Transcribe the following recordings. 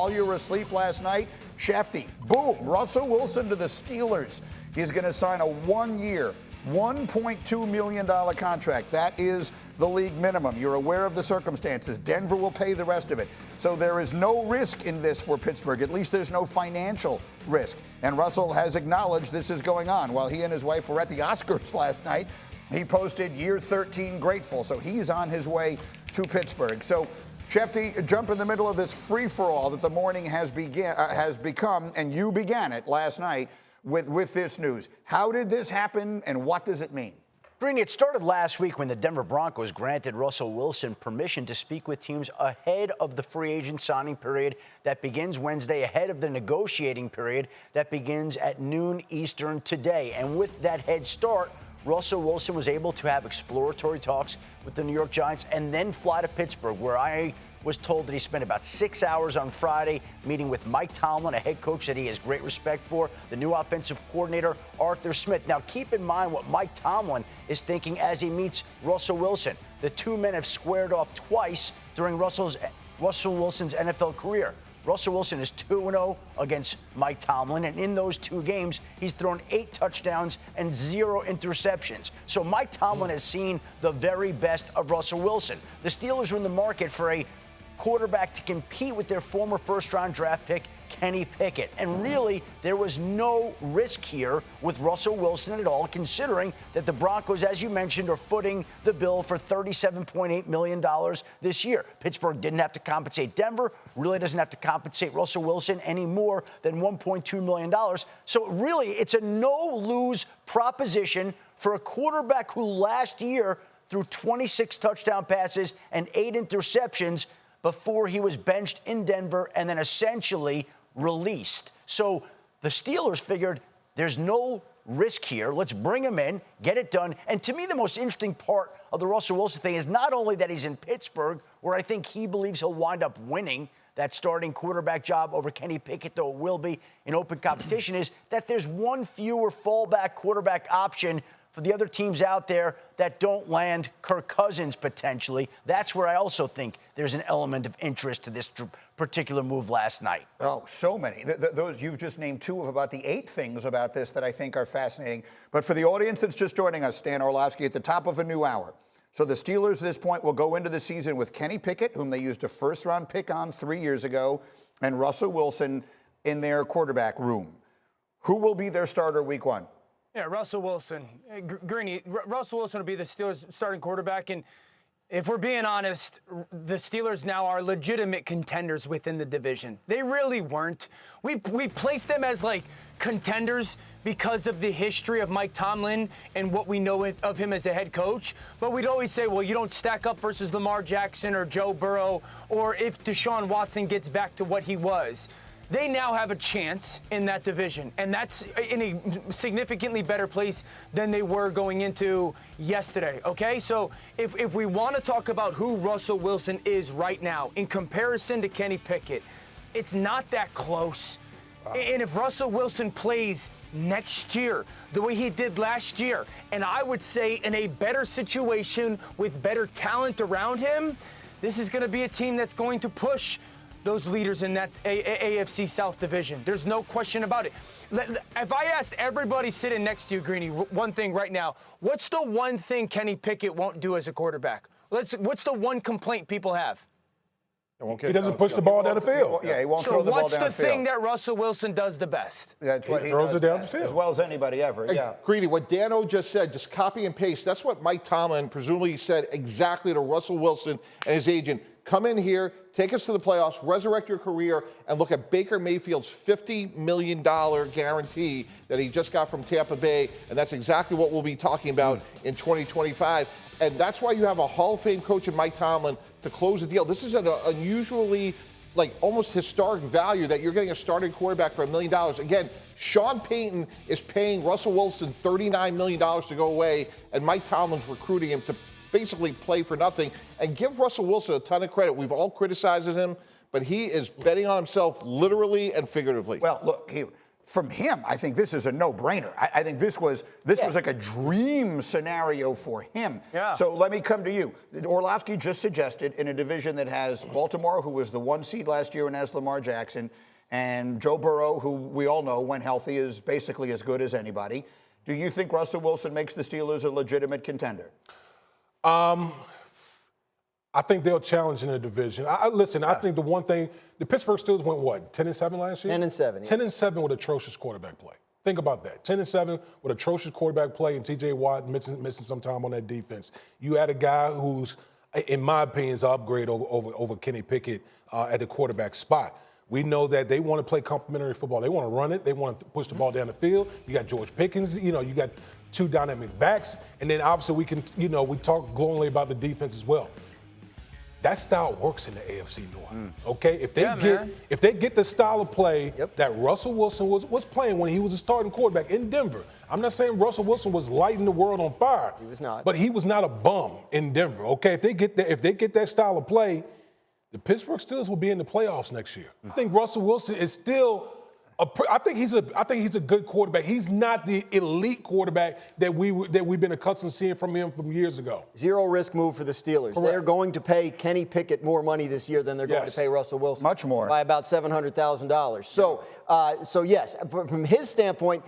while you were asleep last night, Schefter, boom, Russell Wilson to the Steelers. He's going to sign a 1-year, $1.2 million contract. That is the league minimum. You're aware of the circumstances. Denver will pay the rest of it. So there is no risk in this for Pittsburgh. At least there's no financial risk. And Russell has acknowledged this is going on. While he and his wife were at the Oscars last night, he posted year 13 grateful. So he's on his way to Pittsburgh. So Schefter, jump in the middle of this free-for-all that the morning has become, and you began it last night with this news. How did this happen, and what does it mean? Greeny, it started last week when the Denver Broncos granted Russell Wilson permission to speak with teams ahead of the free agent signing period that begins Wednesday, ahead of the negotiating period that begins at noon Eastern today. And with that head start, Russell Wilson was able to have exploratory talks with the New York Giants and then fly to Pittsburgh, where I was told that he spent about 6 hours on Friday meeting with Mike Tomlin, a head coach that he has great respect for, the new offensive coordinator, Arthur Smith. Now, keep in mind what Mike Tomlin is thinking as he meets Russell Wilson. The two men have squared off twice during Russell Wilson's NFL career. Russell Wilson is 2-0 against Mike Tomlin, and in those two games, he's thrown 8 touchdowns and 0 interceptions. So Mike Tomlin has seen the very best of Russell Wilson. The Steelers are in the market for a quarterback to compete with their former first-round draft pick, Kenny Pickett. And really, there was no risk here with Russell Wilson at all, considering that the Broncos, as you mentioned, are footing the bill for $37.8 million this year. Pittsburgh didn't have to compensate Denver, really doesn't have to compensate Russell Wilson any more than $1.2 million. So really, it's a no-lose proposition for a quarterback who last year threw 26 touchdown passes and 8 interceptions before he was benched in Denver and then essentially released. So the Steelers figured there's no risk here. Let's bring him in, get it done. And to me, the most interesting part of the Russell Wilson thing is not only that he's in Pittsburgh, where I think he believes he'll wind up winning that starting quarterback job over Kenny Pickett, though it will be in open competition, is that there's one fewer fallback quarterback option for the other teams out there that don't land Kirk Cousins potentially. That's where I also think there's an element of interest to this particular move last night. Oh, so many. Those you've just named 2 of about the 8 things about this that I think are fascinating. But for the audience that's just joining us, Stan Orlovsky at the top of a new hour. So the Steelers at this point will go into the season with Kenny Pickett, whom they used a first-round pick on 3 years ago, and Russell Wilson in their quarterback room. Who will be their starter week 1? Yeah, Russell Wilson. Greeny, Russell Wilson will be the Steelers' starting quarterback. And if we're being honest, the Steelers now are legitimate contenders within the division. They really weren't. We placed them as, like, contenders because of the history of Mike Tomlin and what we know of him as a head coach. But we'd always say, well, you don't stack up versus Lamar Jackson or Joe Burrow, or if Deshaun Watson gets back to what he was. They now have a chance in that division, and that's in a significantly better place than they were going into yesterday, okay? So if we want to talk about who Russell Wilson is right now in comparison to Kenny Pickett, it's not that close. And if Russell Wilson plays next year the way he did last year, and I would say in a better situation with better talent around him, this is going to be a team that's going to push those leaders in that AFC South division. There's no question about it. If I asked everybody sitting next to you, Greeny, one thing right now, what's the one thing Kenny Pickett won't do as a quarterback? What's the one complaint people have? He doesn't push the ball down the field. Yeah, he won't throw the ball down the field. So what's the thing that Russell Wilson does the best? That's what he throws does it down the field as well as anybody ever. Hey, yeah. Greeny, what Dano just said, just copy and paste. That's what Mike Tomlin presumably said exactly to Russell Wilson and his agent. Come in here, take us to the playoffs, resurrect your career, and look at Baker Mayfield's $50 million guarantee that he just got from Tampa Bay, and that's exactly what we'll be talking about in 2025. And that's why you have a Hall of Fame coach in Mike Tomlin to close the deal. This is an unusually, like, almost historic value that you're getting a starting quarterback for $1 million. Again, Sean Payton is paying Russell Wilson $39 million to go away, and Mike Tomlin's recruiting him to basically play for nothing. And give Russell Wilson a ton of credit. We've all criticized him, but he is betting on himself literally and figuratively. Well, look, from him, I think this is a no-brainer. I think this was like a dream scenario for him. Yeah. So let me come to you. Orlovsky just suggested in a division that has Baltimore, who was the 1 seed last year and has Lamar Jackson, and Joe Burrow, who we all know when healthy is basically as good as anybody. Do you think Russell Wilson makes the Steelers a legitimate contender? I think they'll challenge in the division. Listen, I think the one thing, the Pittsburgh Steelers went what, 10-7 last year? 10-7. 10-7 with atrocious quarterback play. Think about that. 10-7 with atrocious quarterback play and T.J. Watt missing some time on that defense. You had a guy who's, in my opinion, is an upgrade over Kenny Pickett at the quarterback spot. We know that they want to play complementary football. They want to run it. They want to push the ball down the field. You got George Pickens. You got two dynamic backs. And then obviously we can, we talk glowingly about the defense as well. That style works in the AFC North. Okay, if they get the style of play that Russell Wilson was playing when he was a starting quarterback in Denver. I'm not saying Russell Wilson was lighting the world on fire. He was not. But he was not a bum in Denver. Okay, if they get that style of play, the Pittsburgh Steelers will be in the playoffs next year. I think Russell Wilson is still I think he's a good quarterback. He's not the elite quarterback that we've been accustomed to seeing from him from years ago. Zero risk move for the Steelers. Correct. They're going to pay Kenny Pickett more money this year than they're going to pay Russell Wilson. Much more. By about $700,000. So yes, from his standpoint,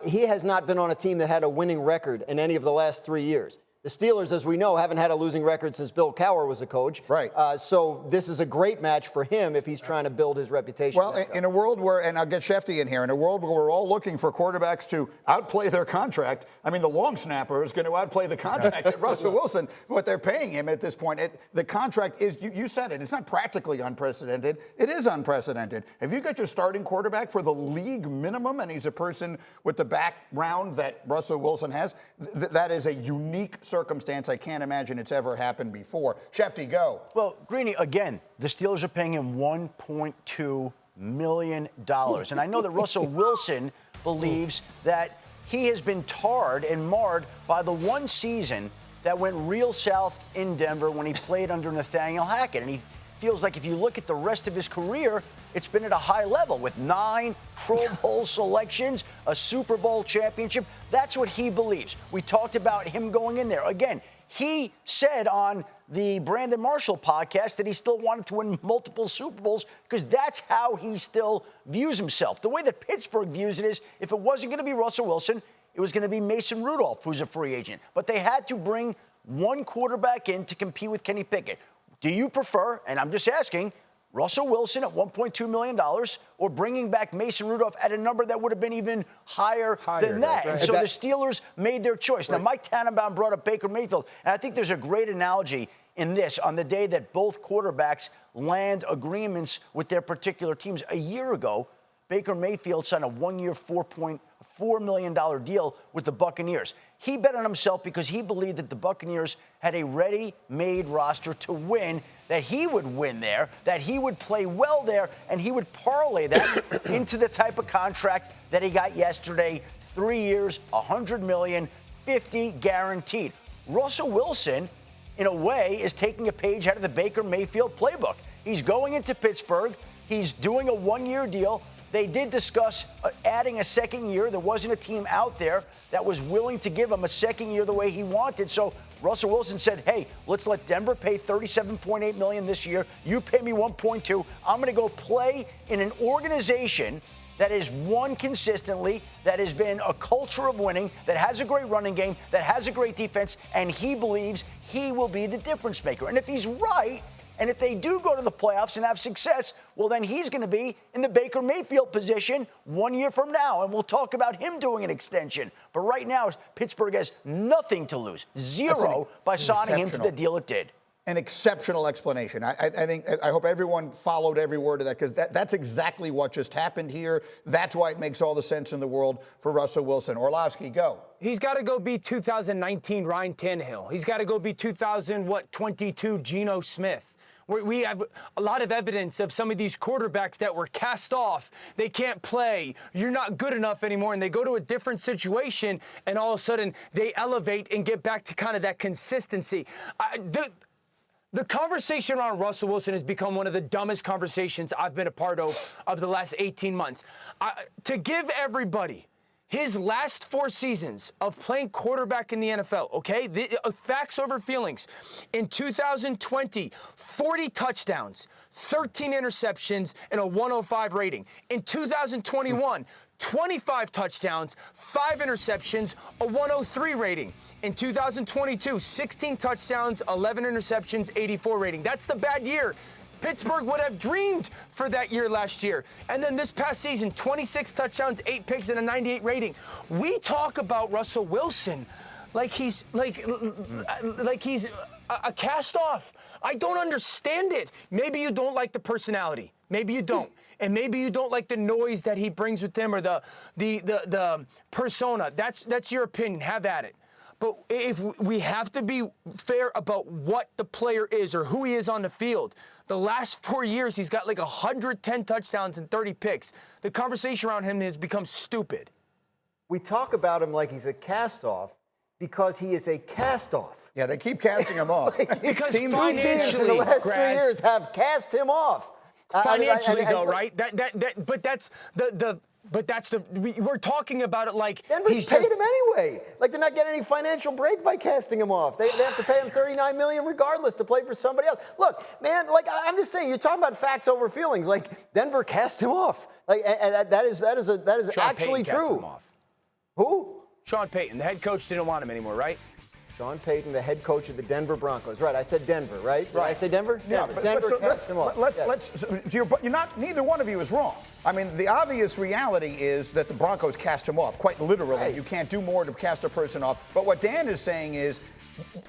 he has not been on a team that had a winning record in any of the last 3 years. The Steelers, as we know, haven't had a losing record since Bill Cowher was the coach. Right. So this is a great match for him if he's trying to build his reputation. Well, in a world where, and I'll get Schefter in here, in a world where we're all looking for quarterbacks to outplay their contract, I mean, the long snapper is going to outplay the contract at Russell Wilson, what they're paying him at this point. The contract is, you said it, it's not practically unprecedented. It is unprecedented. If you get your starting quarterback for the league minimum, and he's a person with the background that Russell Wilson has, that is a unique circumstance. I can't imagine it's ever happened before. Schefter, go. Well, Greeny, again, the Steelers are paying him $1.2 million. And I know that Russell Wilson believes that he has been tarred and marred by the one season that went real south in Denver when he played under Nathaniel Hackett. And he feels like if you look at the rest of his career, it's been at a high level with 9 Pro Bowl selections, a Super Bowl championship. That's what he believes. We talked about him going in there. Again, he said on the Brandon Marshall podcast that he still wanted to win multiple Super Bowls because that's how he still views himself. The way that Pittsburgh views it is if it wasn't going to be Russell Wilson, it was going to be Mason Rudolph, who's a free agent. But they had to bring one quarterback in to compete with Kenny Pickett. Do you prefer, and I'm just asking, Russell Wilson at $1.2 million or bringing back Mason Rudolph at a number that would have been even higher than that? Right. And so the Steelers made their choice. Now, Mike Tannenbaum brought up Baker Mayfield, and I think there's a great analogy in this on the day that both quarterbacks land agreements with their particular teams. A year ago, Baker Mayfield signed a one-year $4.4 million deal with the Buccaneers. He bet on himself because he believed that the Buccaneers had a ready-made roster to win, that he would win there, that he would play well there, and he would parlay that into the type of contract that he got yesterday. 3 years, $100 million, $50 guaranteed. Russell Wilson, in a way, is taking a page out of the Baker Mayfield playbook. He's going into Pittsburgh. He's doing a one-year deal. They did discuss adding a second year. There wasn't a team out there that was willing to give him a second year the way he wanted. So Russell Wilson said, hey, let's let Denver pay $37.8 million this year. You pay me $1.2. I'm going to go play in an organization that has won consistently, that has been a culture of winning, that has a great running game, that has a great defense, and he believes he will be the difference maker. And if he's right, and if they do go to the playoffs and have success, well, then he's going to be in the Baker Mayfield position 1 year from now. And we'll talk about him doing an extension. But right now, Pittsburgh has nothing to lose. Zero by signing him to the deal it did. An exceptional explanation. I hope everyone followed every word of that because that's exactly what just happened here. That's why it makes all the sense in the world for Russell Wilson. Orlovsky, go. He's got to go be 2019 Ryan Tannehill. He's got to go be 2022 Geno Smith. We have a lot of evidence of some of these quarterbacks that were cast off. They can't play. You're not good enough anymore. And they go to a different situation, and all of a sudden they elevate and get back to kind of that consistency. The conversation around Russell Wilson has become one of the dumbest conversations I've been a part of the last 18 months. To give everybody his last 4 seasons of playing quarterback in the NFL, okay? Facts over feelings. In 2020, 40 touchdowns, 13 interceptions, and a 105 rating. In 2021, 25 touchdowns, 5 interceptions, a 103 rating. In 2022, 16 touchdowns, 11 interceptions, 84 rating. That's the bad year Pittsburgh would have dreamed for that year last year. And then this past season, 26 touchdowns, 8 picks, and a 98 rating. We talk about Russell Wilson like he's a cast-off. I don't understand it. Maybe you don't like the personality. Maybe you don't. And maybe you don't like the noise that he brings with him or the persona. That's your opinion. Have at it. But if we have to be fair about what the player is or who he is on the field, the last 4 years he's got like 110 touchdowns and 30 picks. The conversation around him has become stupid. We talk about him like he's a cast-off because he is a cast-off. Yeah, they keep casting him off. Because Teams in the last 3 years have cast him off. Financially, though, right? We're talking about it like Denver's paid him anyway. Like they're not getting any financial break by casting him off. They have to pay him $39 million regardless to play for somebody else. Look, man, like I'm just saying, you're talking about facts over feelings. Like Denver cast him off. Like and that is actually true. Who? Sean Payton, the head coach, didn't want him anymore, right? Sean Payton, the head coach of the Denver Broncos. Right, I said Denver, right? Did I say Denver? Yeah, Denver cast him off. You're not. Neither one of you is wrong. I mean, the obvious reality is that the Broncos cast him off, quite literally. Right. You can't do more to cast a person off. But what Dan is saying is,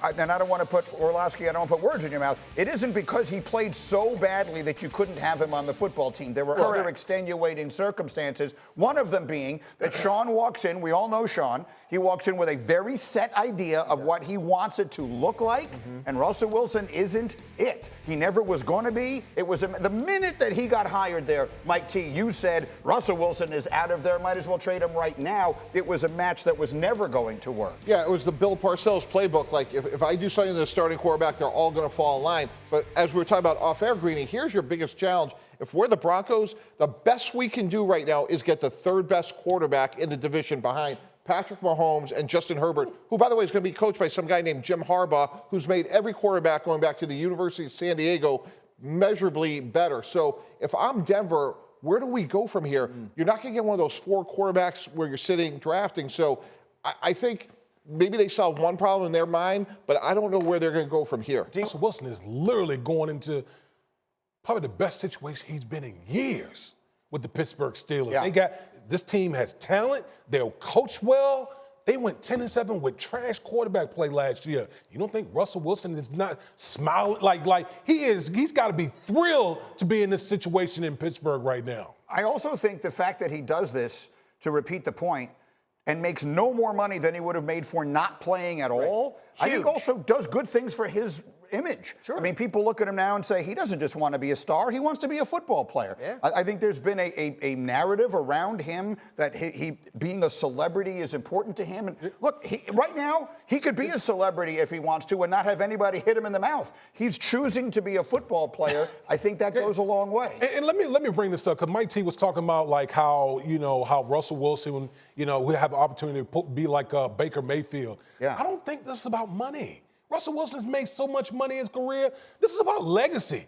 and I don't want to put Orlovsky, I don't want to put words in your mouth. It isn't because he played so badly that you couldn't have him on the football team. There were other extenuating circumstances, one of them being that Sean walks in. We all know Sean. He walks in with a very set idea of what he wants it to look like, and Russell Wilson isn't it. He never was going to be. It was the minute that he got hired there, Mike T, you said Russell Wilson is out of there, might as well trade him right now. It was a match that was never going to work. Yeah, it was the Bill Parcells playbook. Like, if I do something to the starting quarterback, they're all going to fall in line. But as we were talking about off-air, Greeny, here's your biggest challenge. If we're the Broncos, the best we can do right now is get the third best quarterback in the division behind Patrick Mahomes and Justin Herbert, who, by the way, is going to be coached by some guy named Jim Harbaugh, who's made every quarterback going back to the University of San Diego measurably better. So if I'm Denver, where do we go from here? You're not going to get one of those 4 quarterbacks where you're sitting drafting. So I think maybe they solved one problem in their mind, but I don't know where they're going to go from here. Russell Wilson is literally going into probably the best situation he's been in years with the Pittsburgh Steelers. Yeah. This team has talent. They'll coach well. They went 10-7 with trash quarterback play last year. You don't think Russell Wilson is not smiling like he is? He's got to be thrilled to be in this situation in Pittsburgh right now. I also think the fact that he does this, to repeat the point, and makes no more money than he would have made for not playing at all, I think also does good things for his image. Sure. I mean, people look at him now and say he doesn't just want to be a star, he wants to be a football player. Yeah. I think there's been a narrative around him that he being a celebrity is important to him. And look, right now, he could be a celebrity if he wants to and not have anybody hit him in the mouth. He's choosing to be a football player. I think that goes a long way. And let me bring this up, because Mike T was talking about like how Russell Wilson, we have the opportunity to be like Baker Mayfield. Yeah. I don't think this is about money. Russell Wilson's made so much money in his career. This is about legacy.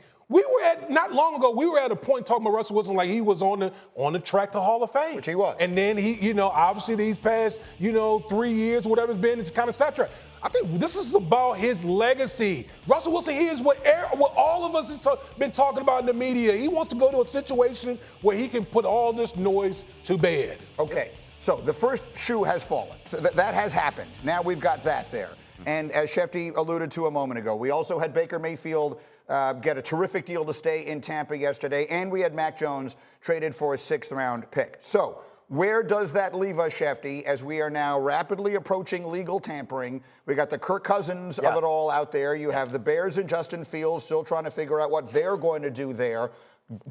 Not long ago, we were at a point talking about Russell Wilson like he was on the track to Hall of Fame. Which he was. And then he, obviously these past, 3 years, whatever it's been, it's kind of sidetracked. I think this is about his legacy. Russell Wilson, he is what all of us have been talking about in the media. He wants to go to a situation where he can put all this noise to bed. Okay, so the first shoe has fallen. So that has happened. Now we've got that there. And as Schefter alluded to a moment ago, we also had Baker Mayfield get a terrific deal to stay in Tampa yesterday, and we had Mac Jones traded for a 6th-round pick. So where does that leave us, Schefter, as we are now rapidly approaching legal tampering? We got the Kirk Cousins of it all out there. You have the Bears and Justin Fields still trying to figure out what they're going to do there.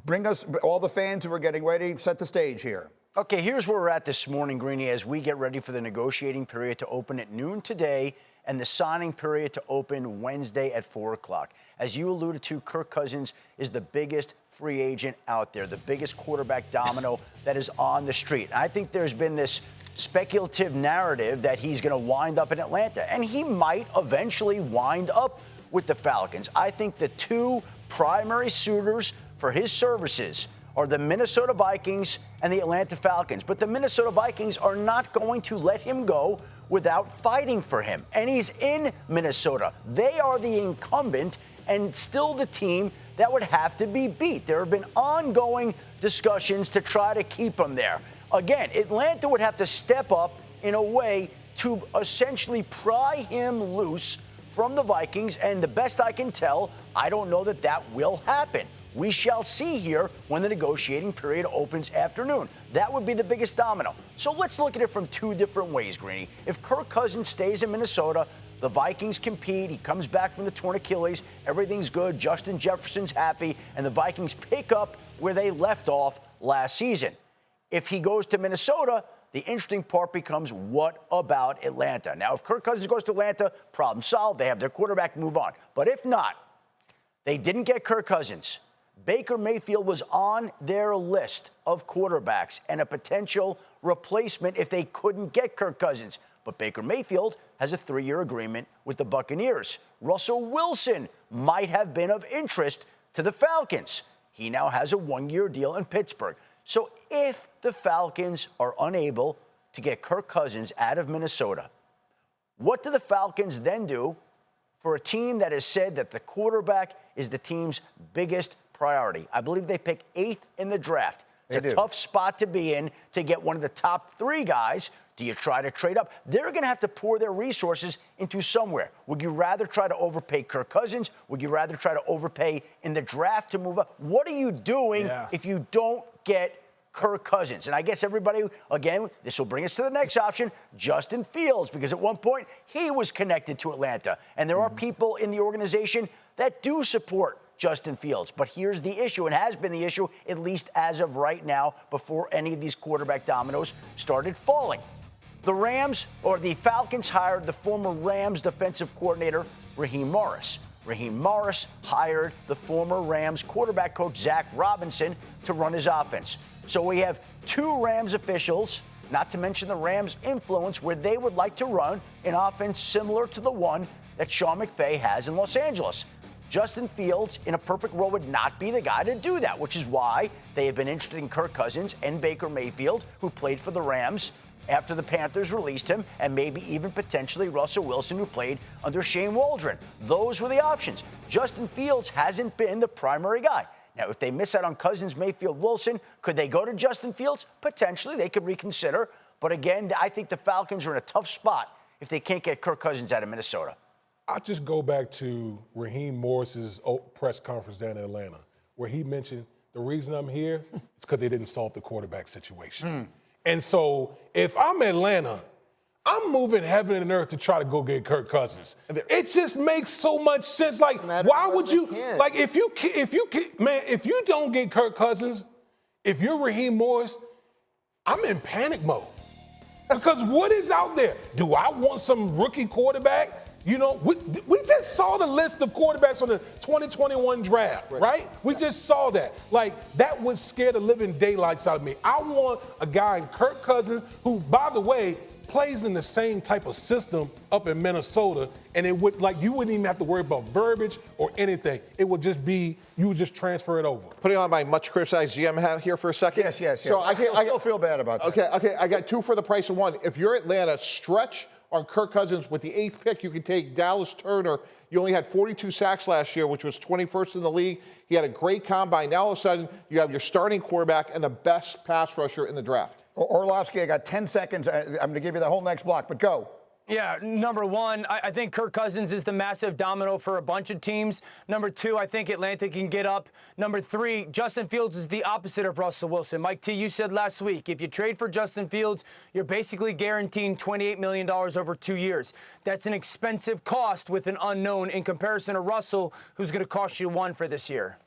Bring us all the fans who are getting ready, set the stage here. Okay, here's where we're at this morning, Greeny, as we get ready for the negotiating period to open at noon today and the signing period to open Wednesday at 4 o'clock. As you alluded to, Kirk Cousins is the biggest free agent out there, the biggest quarterback domino that is on the street. I think there's been this speculative narrative that he's going to wind up in Atlanta, and he might eventually wind up with the Falcons. I think the two primary suitors for his services are the Minnesota Vikings and the Atlanta Falcons. But the Minnesota Vikings are not going to let him go without fighting for him. And he's in Minnesota. They are the incumbent and still the team that would have to be beat. There have been ongoing discussions to try to keep him there. Again, Atlanta would have to step up in a way to essentially pry him loose from the Vikings. And the best I can tell, I don't know that that will happen. We shall see here when the negotiating period opens afternoon. That would be the biggest domino. So let's look at it from two different ways, Greeny. If Kirk Cousins stays in Minnesota, the Vikings compete, he comes back from the torn Achilles, everything's good, Justin Jefferson's happy, and the Vikings pick up where they left off last season. If he goes to Minnesota, the interesting part becomes, what about Atlanta? Now, if Kirk Cousins goes to Atlanta, problem solved. They have their quarterback, move on. But if not, they didn't get Kirk Cousins. Baker Mayfield was on their list of quarterbacks and a potential replacement if they couldn't get Kirk Cousins. But Baker Mayfield has a 3-year agreement with the Buccaneers. Russell Wilson might have been of interest to the Falcons. He now has a 1-year deal in Pittsburgh. So if the Falcons are unable to get Kirk Cousins out of Minnesota, what do the Falcons then do for a team that has said that the quarterback is the team's biggest priority? I believe they pick 8th in the draft. It's a tough spot to be in to get one of the top 3 guys. Do you try to trade up? They're going to have to pour their resources into somewhere. Would you rather try to overpay Kirk Cousins? Would you rather try to overpay in the draft to move up? What are you doing if you don't get Kirk Cousins? And I guess everybody, again, this will bring us to the next option, Justin Fields, because at one point he was connected to Atlanta. And there are people in the organization that do support Justin Fields. But here's the issue, and has been the issue, at least as of right now, before any of these quarterback dominoes started falling. The Rams, or the Falcons, hired the former Rams defensive coordinator, Raheem Morris. Raheem Morris hired the former Rams quarterback coach, Zach Robinson, to run his offense. So we have 2 Rams officials, not to mention the Rams' influence, where they would like to run an offense similar to the one that Sean McVay has in Los Angeles. Justin Fields, in a perfect world, would not be the guy to do that, which is why they have been interested in Kirk Cousins and Baker Mayfield, who played for the Rams after the Panthers released him, and maybe even potentially Russell Wilson, who played under Shane Waldron. Those were the options. Justin Fields hasn't been the primary guy. Now, if they miss out on Cousins, Mayfield, Wilson, could they go to Justin Fields? Potentially. They could reconsider. But again, I think the Falcons are in a tough spot if they can't get Kirk Cousins out of Minnesota. I'll just go back to Raheem Morris's press conference down in Atlanta, where he mentioned the reason I'm here is because they didn't solve the quarterback situation. And so if I'm Atlanta, I'm moving heaven and earth to try to go get Kirk Cousins. It just makes so much sense. Like, why would you? Like, if you don't get Kirk Cousins, if you're Raheem Morris, I'm in panic mode. Because what is out there? Do I want some rookie quarterback? You know, we just saw the list of quarterbacks on the 2021 draft, right? We just saw that. Like, that would scare the living daylights out of me. I want a guy in Kirk Cousins who, by the way, plays in the same type of system up in Minnesota, and it would, like, you wouldn't even have to worry about verbiage or anything. It would just be, you would just transfer it over. Putting on my much criticized GM hat here for a second. Yes. So I still feel bad about that. Okay. I got 2 for the price of 1. If you're Atlanta, stretch on Kirk Cousins with the 8th pick. You can take Dallas Turner. You only had 42 sacks last year, which was 21st in the league. He had a great combine. Now all of a sudden, you have your starting quarterback and the best pass rusher in the draft. Orlovsky, I got 10 seconds. I'm going to give you the whole next block, but go. Yeah, number 1, I think Kirk Cousins is the massive domino for a bunch of teams. Number 2, I think Atlanta can get up. Number 3, Justin Fields is the opposite of Russell Wilson. Mike T, you said last week, if you trade for Justin Fields, you're basically guaranteeing $28 million over 2 years. That's an expensive cost with an unknown in comparison to Russell, who's going to cost you 1 for this year.